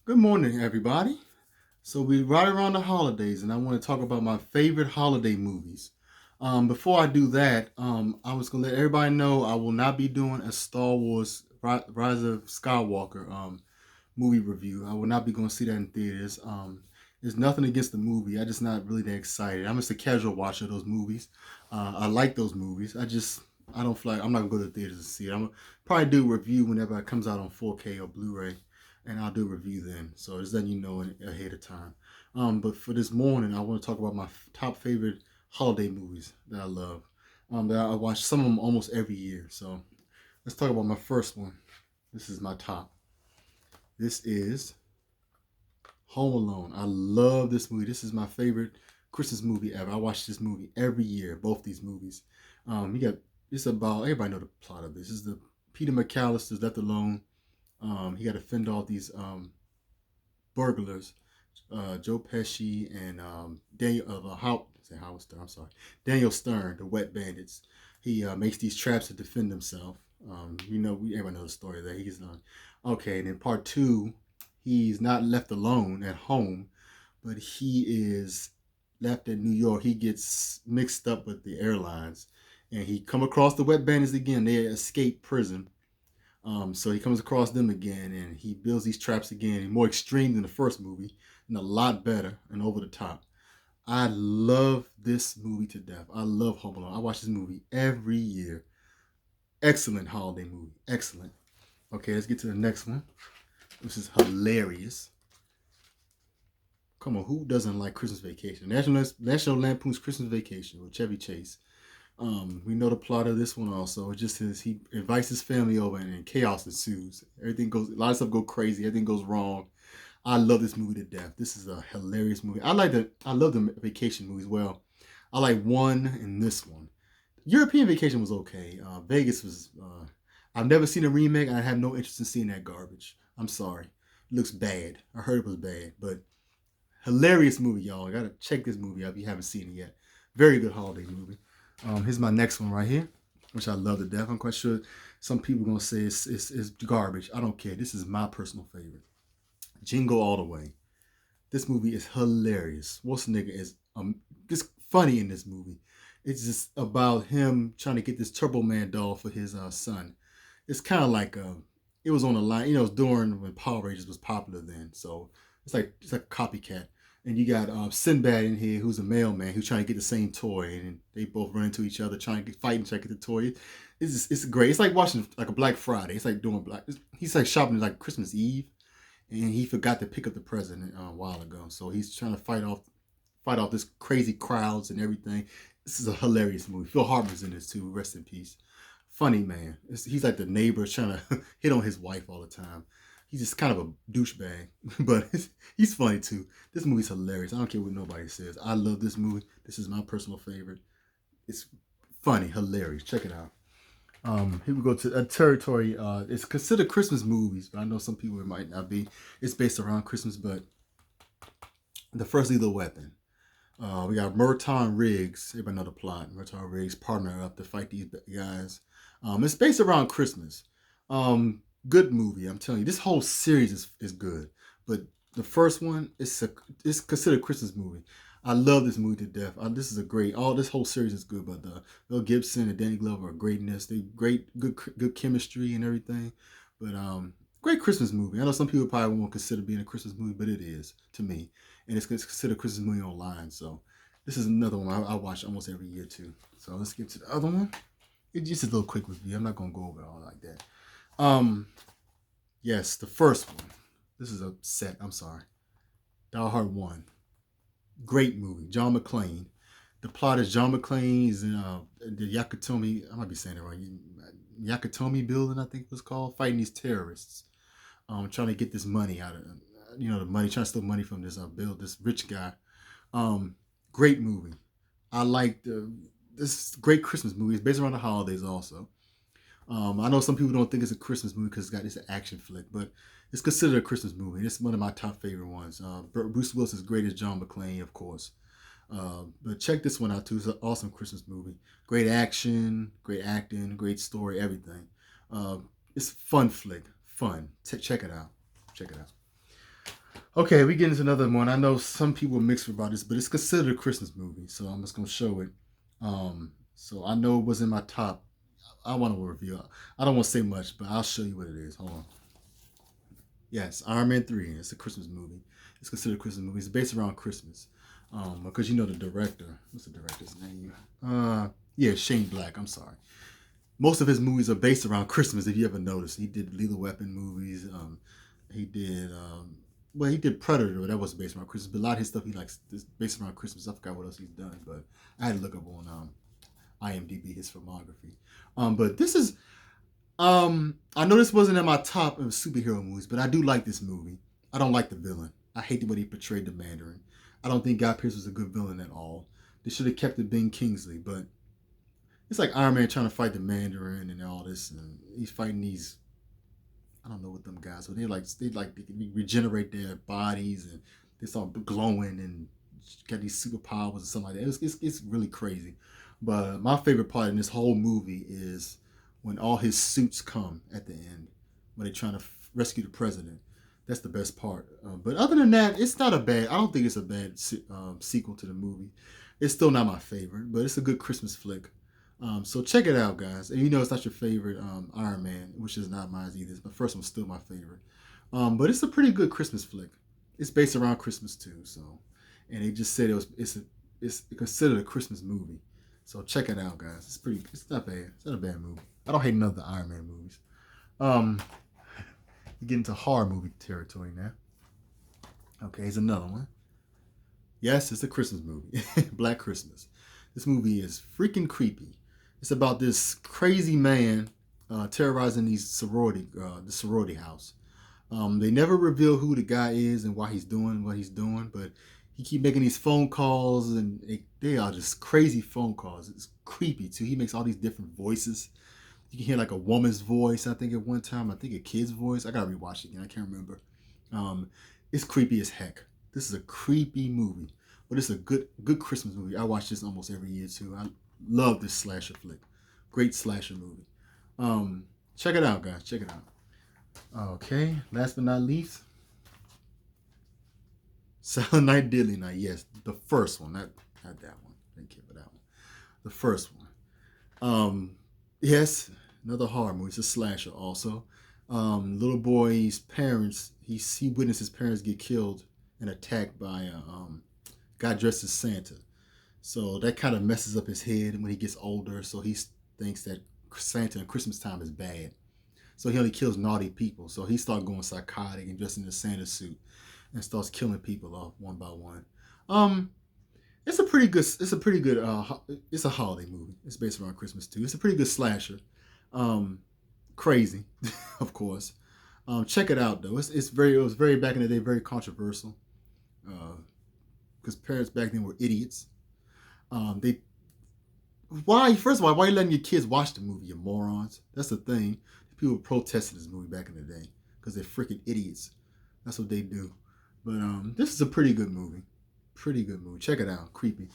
Good morning, everybody. So we're right around the holidays, and I want to talk about my favorite holiday movies. Before I do that, I was gonna let everybody know I will not be doing a Star Wars Rise of Skywalker movie review. I will not be going to see that in theaters. There's nothing against the movie. I just not really that excited. I'm just a casual watcher of those movies. I like those movies. I don't feel like I'm not gonna go to the theaters to see it. I'm gonna probably do a review whenever it comes out on 4K or Blu-ray, and I'll do a review then. So just letting you know ahead of time. But for this morning, I want to talk about my top favorite holiday movies that I love. That I watch some of them almost every year. So let's talk about my first one. This is my top. This is Home Alone. I love this movie. This is my favorite Christmas movie ever. I watch this movie every year. Both these movies. You got it's about everybody know the plot of this. This is the Peter McCallister's left alone. He got to fend off these burglars, Joe Pesci and Howard Stern. I'm sorry, Daniel Stern, the Wet Bandits. He makes these traps to defend himself. Everybody knows the story there. He's okay. And in part two, he's not left alone at home, but he is left in New York. He gets mixed up with the airlines, and he come across the Wet Bandits again. They escape prison. So he comes across them again, and he builds these traps again. And more extreme than the first movie, and a lot better and over the top. I love this movie to death. I love Home Alone. I watch this movie every year. Excellent holiday movie. Excellent. Okay, let's get to the next one. This is hilarious. Come on, who doesn't like Christmas Vacation? National Lampoon's Christmas Vacation with Chevy Chase. We know the plot of this one also. It just says he invites his family over and chaos ensues. Everything goes, a lot of stuff go crazy. Everything goes wrong. I love this movie to death. This is a hilarious movie. I love the vacation movies. Well, I like one and this one. European Vacation was okay. Vegas was. I've never seen a remake. I have no interest in seeing that garbage. I'm sorry. It looks bad. I heard it was bad, but hilarious movie, y'all. I gotta check this movie out if you haven't seen it yet. Very good holiday movie. Here's my next one right here, which I love to death. I'm quite sure some people are gonna say it's garbage. I don't care. This is my personal favorite. Jingle All the Way. This movie is hilarious. Schwarzenegger is just funny in this movie. It's just about him trying to get this Turbo Man doll for his son. It's kind of like it was on the line. It was during when Power Rangers was popular then. So it's like a copycat. And you got Sinbad in here, who's a mailman who's trying to get the same toy, and they both run into each other trying to fight and try to get the toy. It's great. It's like watching like a Black Friday. It's like doing He's like shopping like Christmas Eve, and he forgot to pick up the present a while ago. So he's trying to fight off this crazy crowds and everything. This is a hilarious movie. Phil Hartman's in this too. Rest in peace. Funny man. He's like the neighbor trying to hit on his wife all the time. He's just kind of a douchebag, but he's funny too. This movie's hilarious. I don't care what nobody says. I love this movie. This is my personal favorite. It's funny, hilarious. Check it out. Here we go to a territory. It's considered Christmas movies, but I know some people it might not be. It's based around Christmas, but the First Lethal Weapon. We got Murtaugh Riggs. Everybody know the plot. Murtaugh Riggs partner up to fight these guys. It's based around Christmas. Good movie. I'm telling you, this whole series is good. But the first one it's considered a Christmas movie. I love this movie to death. This is a great. All this whole series is good. But Mel Gibson and Danny Glover are great in this. They good chemistry and everything. But great Christmas movie. I know some people probably won't consider being a Christmas movie, but it is to me, and it's considered a Christmas movie online. So this is another one I watch almost every year too. So let's get to the other one. It's just a little quick review. I'm not gonna go over it all like that. Yes, the first one. This is a set. I'm sorry. Die Hard 1. Great movie. John McClane. The plot is John McClane is in the Yakatomi. I might be saying it wrong. Yakatomi building, I think it was called, fighting these terrorists. Trying to get this money out of the money, trying to steal money from this rich guy. Great movie. I like this great Christmas movie. It's based around the holidays also. I know some people don't think it's a Christmas movie because it's an action flick, but it's considered a Christmas movie. It's one of my top favorite ones. Bruce Willis is great as John McClane, of course. But check this one out too. It's an awesome Christmas movie. Great action, great acting, great story, everything. It's a fun flick. Fun. Check it out. Check it out. Okay, we get into another one. I know some people are mixed about this, but it's considered a Christmas movie, so I'm just gonna show it. So I know it was in my top. I want to reveal. I don't want to say much, but I'll show you what it is. Hold on. Yes, Iron Man 3. It's a Christmas movie. It's considered a Christmas movie. It's based around Christmas. Because you know the director. What's the director's name? Yeah, Shane Black. I'm sorry. Most of his movies are based around Christmas. If you ever noticed, he did Lethal Weapon movies. He did. He did Predator. That was based around Christmas. But a lot of his stuff he likes is based around Christmas. I forgot what else he's done, but I had to look up on IMDb his filmography. But this is I know this wasn't in my top of superhero movies, but I do like this movie. I don't like the villain. I hate the way he portrayed the Mandarin. I don't think Guy Pearce was a good villain at all. They should have kept it Ben Kingsley, but it's like Iron Man trying to fight the Mandarin and all this, and he's fighting these. I don't know what them guys, but they regenerate their bodies and they start glowing and got these superpowers or something like that. It's really crazy. But my favorite part in this whole movie is when all his suits come at the end when they're trying to rescue the president. That's the best part. But other than that, it's not a bad. I don't think it's a bad sequel to the movie. It's still not my favorite, but it's a good Christmas flick. So check it out, guys. And you know it's not your favorite Iron Man, which is not mine either. The first one's still my favorite. But it's a pretty good Christmas flick. It's based around Christmas too. So, and they just said it's considered a Christmas movie. So check it out, guys. It's not bad. It's not a bad movie. I don't hate none of the Iron Man movies. You get into horror movie territory now. Okay, here's another one. Yes, it's a Christmas movie. Black Christmas. This movie is freaking creepy. It's about this crazy man terrorizing the sorority house. They never reveal who the guy is and why he's doing what he's doing, but he keep making these phone calls, and they are just crazy phone calls. It's creepy too. He makes all these different voices. You can hear like a woman's voice, I think at one time. I think a kid's voice. I gotta rewatch it again. I can't remember. It's creepy as heck. This is a creepy movie, but it's a good Christmas movie. I watch this almost every year too. I love this slasher flick. Great slasher movie. Check it out, guys. Check it out. Okay. Last but not least, Silent Night, Deadly Night. Yes, the first one. Not that one. Thank you for that one. The first one. Yes, another horror movie. It's a slasher also. Little boy's parents, he witnessed his parents get killed and attacked by a guy dressed as Santa. So that kind of messes up his head when he gets older. So he thinks that Santa and Christmas time is bad. So he only kills naughty people. So he starts going psychotic and dressing in a Santa suit and starts killing people off one by one. It's a pretty good. It's a holiday movie. It's based around Christmas too. It's a pretty good slasher. Crazy, of course. Check it out though. It was very back in the day, very controversial. Because parents back then were idiots. First of all, why are you letting your kids watch the movie, you morons? That's the thing. People protested this movie back in the day because they're freaking idiots. That's what they do. But this is a pretty good movie. Pretty good movie. Check it out. Creepy.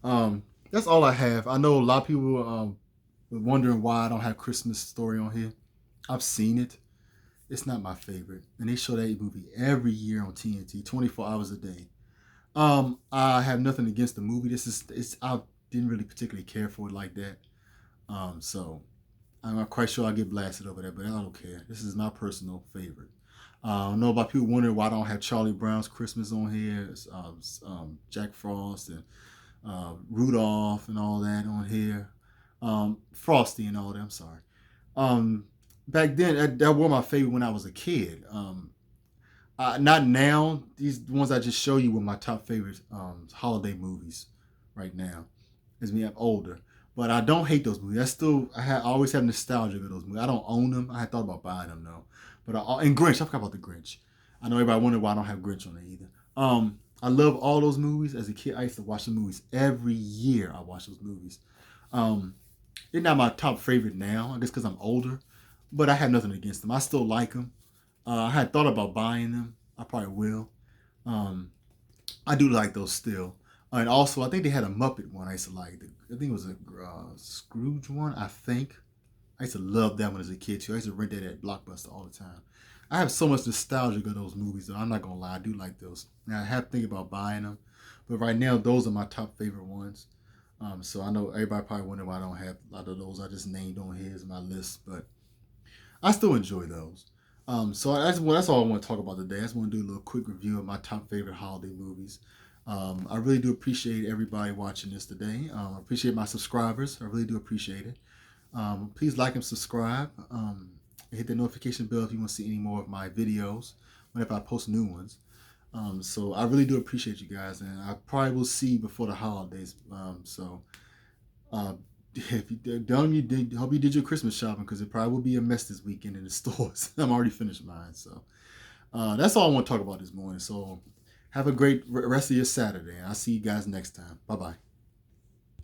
That's all I have. I know a lot of people are wondering why I don't have Christmas Story on here. I've seen it. It's not my favorite. And they show that movie every year on TNT, 24 hours a day. I have nothing against the movie. I didn't really particularly care for it like that. So I'm not quite sure I'll get blasted over that, but I don't care. This is my personal favorite. I know about people wondering why I don't have Charlie Brown's Christmas on here. Jack Frost and Rudolph and all that on here. Frosty and all that. I'm sorry. Back then, that were my favorite when I was a kid. Not now. These ones I just show you were my top favorite holiday movies right now as we have older. But I don't hate those movies. I always have nostalgia for those movies. I don't own them. I had thought about buying them though. And Grinch, I forgot about the Grinch. I know everybody wondered why I don't have Grinch on there either. I love all those movies. As a kid, I used to watch the movies every year. I watch those movies. They're not my top favorite now. I guess because I'm older, but I have nothing against them. I still like them. I had thought about buying them. I probably will. I do like those still. And also, I think they had a Muppet one I used to like. I think it was a Scrooge one, I think. I used to love that one as a kid, too. I used to rent that at Blockbuster all the time. I have so much nostalgia of those movies, though. I'm not gonna lie, I do like those. Now I have to think about buying them, but right now those are my top favorite ones. So I know everybody probably wonder why I don't have a lot of those I just named on here as my list, but I still enjoy those. So that's all I want to talk about today. I just want to do a little quick review of my top favorite holiday movies. I really do appreciate everybody watching this today. I appreciate my subscribers. I really do appreciate it. Please like and subscribe. Hit the notification bell if you want to see any more of my videos whenever I post new ones. So I really do appreciate you guys, and I probably will see you before the holidays. Uh, if you done, you did. Hope you did your Christmas shopping because it probably will be a mess this weekend in the stores. I'm already finished mine, so that's all I want to talk about this morning. So have a great rest of your Saturday. I'll see you guys next time. Bye bye.